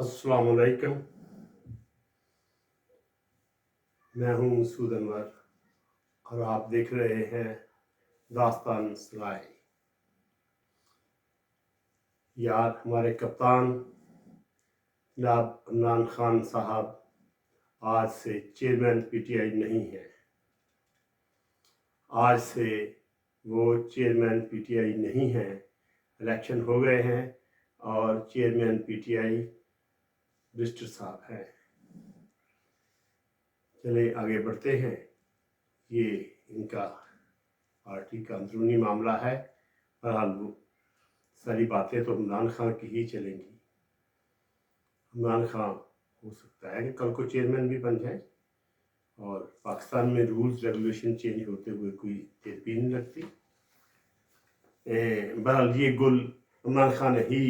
अस्सलाम वालेकुम। मैं हूं मसूद अनवर और आप देख रहे हैं दास्तान सराय। यार, हमारे कप्तान जनाब इमरान खान साहब आज से चेयरमैन पीटीआई नहीं है। आज से वो चेयरमैन पीटीआई नहीं है। इलेक्शन हो गए हैं और चेयरमैन पीटीआई मिस्टर साहब हैं। चले आगे बढ़ते हैं। ये इनका पार्टी का अंदरूनी मामला है। बहरहाल सारी बातें तो इमरान खान की ही चलेंगी। इमरान खान हो सकता है कि कल को चेयरमैन भी बन जाए और पाकिस्तान में रूल्स रेगुलेशन चेंज होते हुए कोई देर भी नहीं लगती। बहरहाल ये गुल इमरान खान ने ही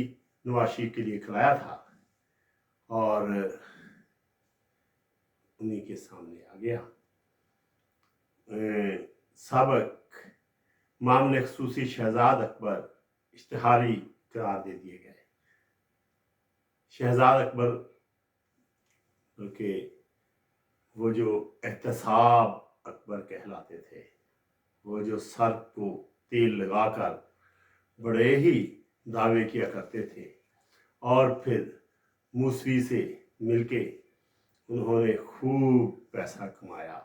नवाज शरीफ के लिए खिलाया था और उन्हीं के सामने आ गया। साबिक मामले खसूसी शहजाद अकबर इश्तिहारी करार दे दिए गए। शहजाद अकबर बल्कि वो जो एहतसाब अकबर कहलाते थे, वो जो सर को तेल लगाकर बड़े ही दावे किया करते थे और फिर मूसवी से मिलके उन्होंने खूब पैसा कमाया।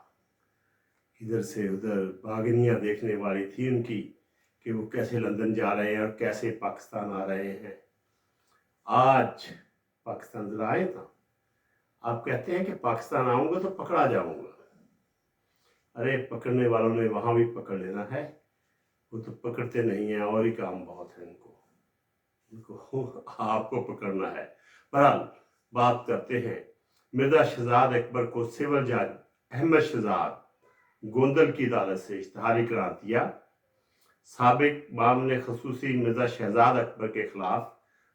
इधर से उधर बागनियाँ देखने वाली थी उनकी कि वो कैसे लंदन जा रहे हैं और कैसे पाकिस्तान आ रहे हैं। आज पाकिस्तान जरा आए था, आप कहते हैं कि पाकिस्तान आऊँगा तो पकड़ा जाऊँगा। अरे, पकड़ने वालों ने वहाँ भी पकड़ लेना है, वो तो पकड़ते नहीं हैं और ही काम बहुत है उनको आपको पकड़ना है। बहरहाल बात करते हैं। मिर्जा शहजाद अकबर को सिविल जज अहमद शहजाद गोंदल की अदालत से इश्तिहारी करार दिया। साबिक मामले खसूसी मिर्जा शहजाद अकबर के खिलाफ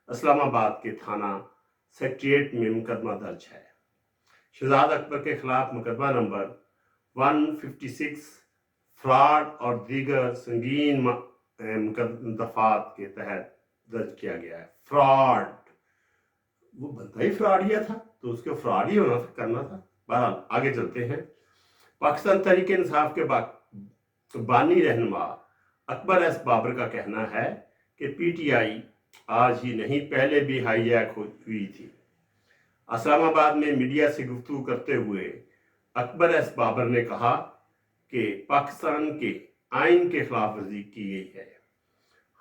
इस्लामाबाद के थाना सेक्रेटेरिएट में मुकदमा दर्ज है। शहजाद अकबर के खिलाफ मुकदमा नंबर 156 फ्रॉड और दीगर संगीन दफात के तहत दर्ज किया गया है। फ्रॉड, वो बनता ही फ्रॉडिया था तो उसको फ्रॉड ही होना करना था। बहरहाल आगे चलते हैं। पाकिस्तान तहरीक इंसाफ के बानी रहनुमा अकबर एस बाबर का कहना है कि पीटीआई आज ही नहीं पहले भी हाईजैक हुई थी। इस्लामाबाद में मीडिया से गुफ्तगू करते हुए अकबर एस बाबर ने कहा कि पाकिस्तान के आइन के खिलाफ वर्जी की गई है,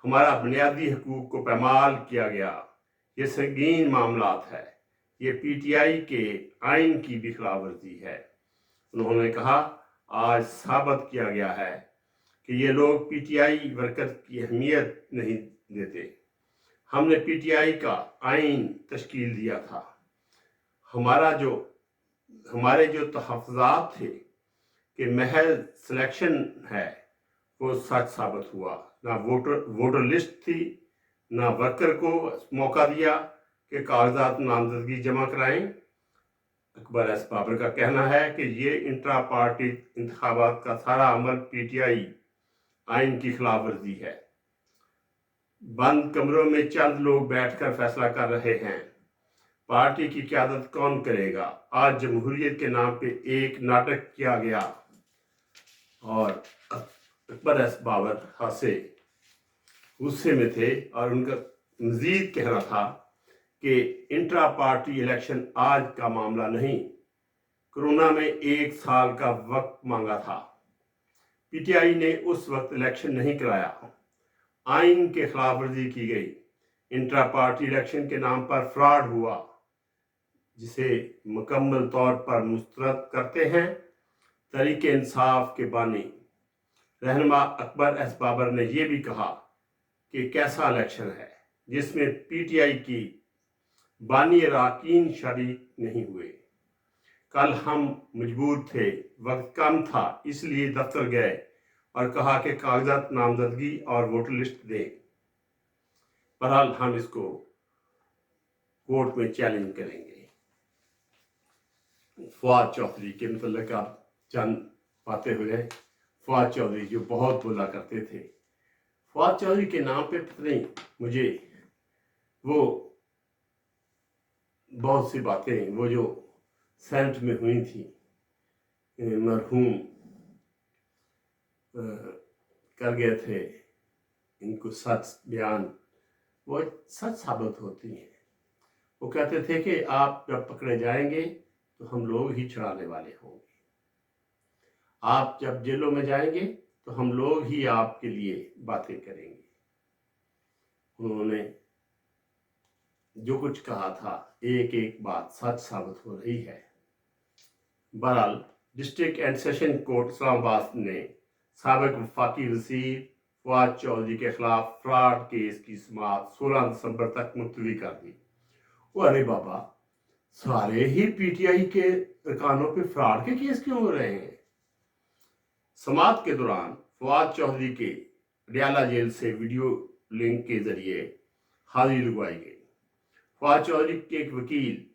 हमारा बुनियादी हकूक को पैमाल किया गया, ये संगीन मामलात है, ये पीटीआई के आइन की भी खिलाफ वर्जी है। उन्होंने कहा, आज साबित किया गया है कि ये लोग पीटीआई वर्कर की अहमियत नहीं देते। हमने पीटीआई का आइन तश्कील दिया था। हमारे जो तहफ़्फ़ुज़ात थे कि महज सिलेक्शन है, वो सच साबित हुआ। ना वोटर लिस्ट थी, ना वर्कर को मौका दिया कि कागजात नामजदगी जमा कराएं। अकबर एस बाबर का कहना है कि ये इंट्रा पार्टी इंतखाबात का सारा अमल पीटीआई आइन की खिलाफ वर्जी है। बंद कमरों में चंद लोग बैठकर फैसला कर रहे हैं। पार्टी की क़यादत कौन करेगा? आज जमहूरियत के नाम पे एक नाटक किया गया। और अकबर एस बाबर हासे गुस्से में थे और उनका मजीद कहना था कि इंट्रा पार्टी इलेक्शन आज का मामला नहीं, कोरोना में 1 साल का वक्त मांगा था। पीटीआई ने उस वक्त इलेक्शन नहीं कराया, आइन के खिलाफ वर्जी की गई, इंट्रा पार्टी इलेक्शन के नाम पर फ्रॉड हुआ, जिसे मुकम्मल तौर पर मुस्तरद करते हैं। तहरीक इंसाफ के बानी रहनुमा अकबर एस बाबर ने यह भी कहा कि कैसा इलेक्शन है जिसमें पीटीआई की बानी अरकान शरीक नहीं हुए। कल हम मजबूर थे, वक्त कम था, इसलिए दफ्तर गए और कहा कि कागजात नामजदगी और वोटर लिस्ट दें। बहरहाल हम इसको कोर्ट में चैलेंज करेंगे। फवाद चौधरी के मतलब आप चंद बातें हो जाए। फवाद चौधरी जो बहुत बोला करते थे, फवाद चौधरी के नाम पे पता नहीं मुझे वो बहुत सी बातें वो जो सेंट में हुई थी, मरहूम कर गए थे, इनको सच बयान वो सच साबित होती हैं। वो कहते थे कि आप जब पकड़े जाएंगे तो हम लोग ही छुड़ाने वाले होंगे, आप जब जेलों में जाएंगे तो हम लोग ही आपके लिए बातें करेंगे। उन्होंने जो कुछ कहा था, एक एक बात सच साबित हो रही है। बहरहाल district and session court Islamabad ने साबिक वफाकी वज़ीर फवाद चौधरी के खिलाफ फ्रॉड केस की समाअत 16 दिसंबर तक मुलतवी कर दी। वो अरे बाबा, सारे ही पीटीआई के अरकानों पे फ्रॉड के केस क्यों हो रहे हैं? समाअत के दौरान फवाद चौधरी के अडयाला जेल से वीडियो लिंक के जरिए हाजिरी लगवाई गई। फवाद चौधरी के एक वकील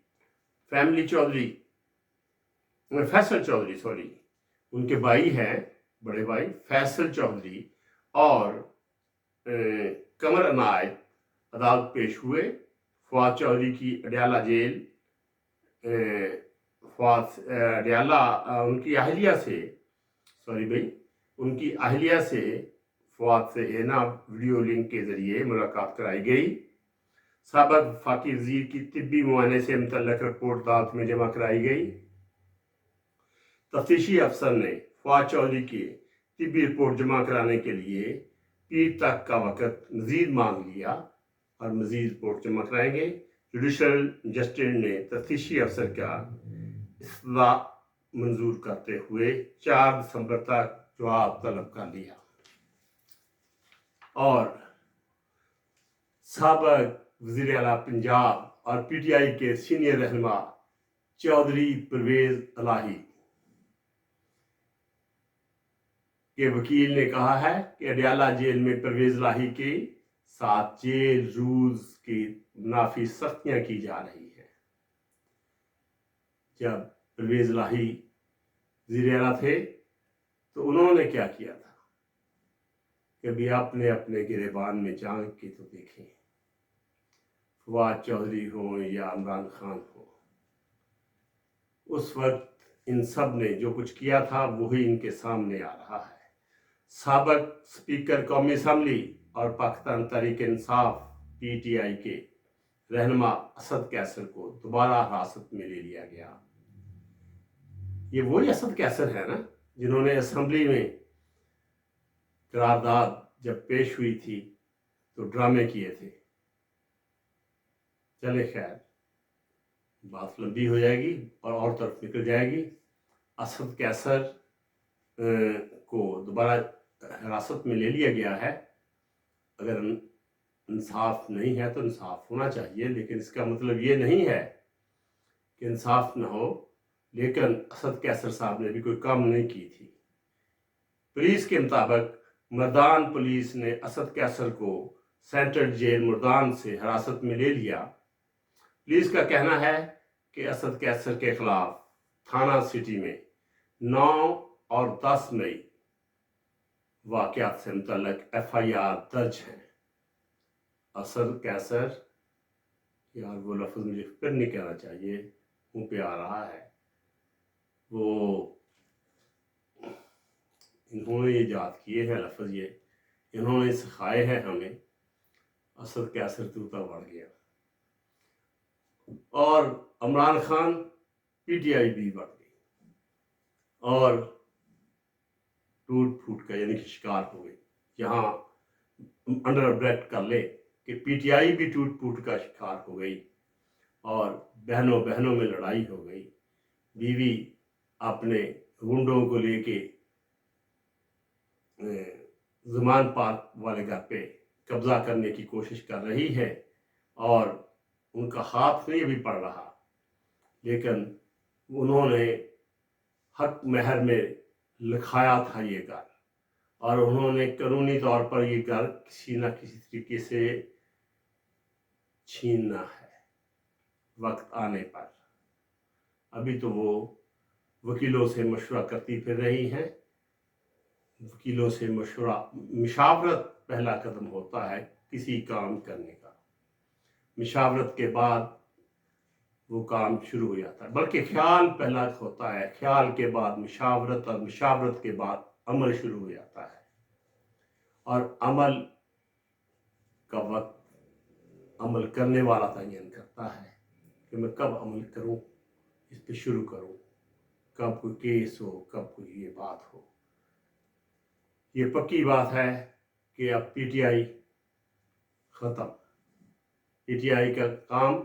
फैसल चौधरी उनके भाई हैं, बड़े भाई फैसल चौधरी और कमर अनायत अदालत पेश हुए। फवाद चौधरी की अडयाला जेल उनकी अहलिया से फवाद से वीडियो लिंक के जरिए मुलाकात कराई गई। साबिक वफाकी वज़ीर की तिब्बी मुआयने से मुतल्लिक रिपोर्ट अदालत में जमा कराई गई। तफ्तीशी अफसर ने फवाद चौधरी की तिब्बी रिपोर्ट जमा कराने के लिए पीर तक का वक्त मजीद मांग लिया और मजीद रिपोर्ट जमा कराएंगे। जुडिशल जस्टिस ने तफ्तीशी अफसर का इस्तदा मंजूर करते हुए 4 दिसंबर तक जवाब तलब कर लिया। और साबिक वज़ीर आला पंजाब और पीटीआई के सीनियर रहनुमा चौधरी परवेज इलाही के वकील ने कहा है कि अडयाला जेल में परवेज इलाही के साथ जेल रूल्स की मुनाफी सख्तियां की जा रही है। जब परवेज इलाही वज़ीर आला थे तो उन्होंने क्या किया था? कभी आपने अपने गिरेबान में झांक के तो देखें, फवाद चौधरी हो या इमरान खान हो, उस वक्त इन सब ने जो कुछ किया था वही इनके सामने आ रहा है। साबिक स्पीकर कौमी असम्बली और पाकिस्तान तहरीक इंसाफ पीटीआई के रहनुमा असद कैसर को दोबारा हिरासत में ले लिया गया। ये वही असद कैसर है ना जिन्होंने असम्बली में करारदाद जब पेश हुई थी तो ड्रामे किए थे। चले खैर, बात लंबी हो जाएगी और तरफ निकल जाएगी। असद कैसर को दोबारा हिरासत में ले लिया गया है। अगर इंसाफ नहीं है तो इंसाफ होना चाहिए, लेकिन इसका मतलब ये नहीं है कि इंसाफ ना हो। लेकिन असद कैसर साहब ने भी कोई काम नहीं की थी। पुलिस के मुताबिक मर्दान पुलिस ने असद कैसर को सेंट्रल जेल मुर्दान से हिरासत में ले लिया। पुलिस का कहना है कि असद कैसर के खिलाफ थाना सिटी में 9 और 10 मई वाक़यात से मुतल्लिक FIR दर्ज हैं। असद कैसर, यार वो लफ्ज़ मुझे फिर नहीं कहना चाहिए, मुँह पे आ रहा है, वो इन्होंने ये याद किए हैं लफ्ज़, ये इन्होंने सिखाए हैं हमें। असद कैसर तूता बढ़ गया और इमरान खान पीटीआई भी बढ़ गई और टूट फूट का यानी कि शिकार हो गई। यहाँ अंडर ब्रेथ कर ले कि पीटीआई भी टूट फूट का शिकार हो गई और बहनों बहनों में लड़ाई हो गई। बीवी अपने गुंडों को लेके ज़मान पार्क वाले घर पे कब्जा करने की कोशिश कर रही है और उनका हाथ नहीं अभी पड़ रहा, लेकिन उन्होंने हक महर में लिखाया था ये घर और उन्होंने कानूनी तौर पर ये घर किसी न किसी तरीके से छीनना है वक्त आने पर। अभी तो वो वकीलों से मशवरा करती फिर रही हैं। वकीलों से मशावरत पहला कदम होता है किसी काम करने का। मशावरत के बाद وہ کام شروع ہو جاتا ہے، بلکہ خیال پہلا ہوتا ہے، خیال کے بعد مشاورت، اور مشاورت کے بعد عمل شروع ہو جاتا ہے، اور عمل کا وقت عمل کرنے والا تعین کرتا ہے کہ میں کب عمل کروں، اس پہ شروع کروں، کب کوئی کیس ہو، کب کوئی یہ بات ہو۔ یہ پکی بات ہے کہ اب پی ٹی آئی ختم، پی ٹی آئی کا کام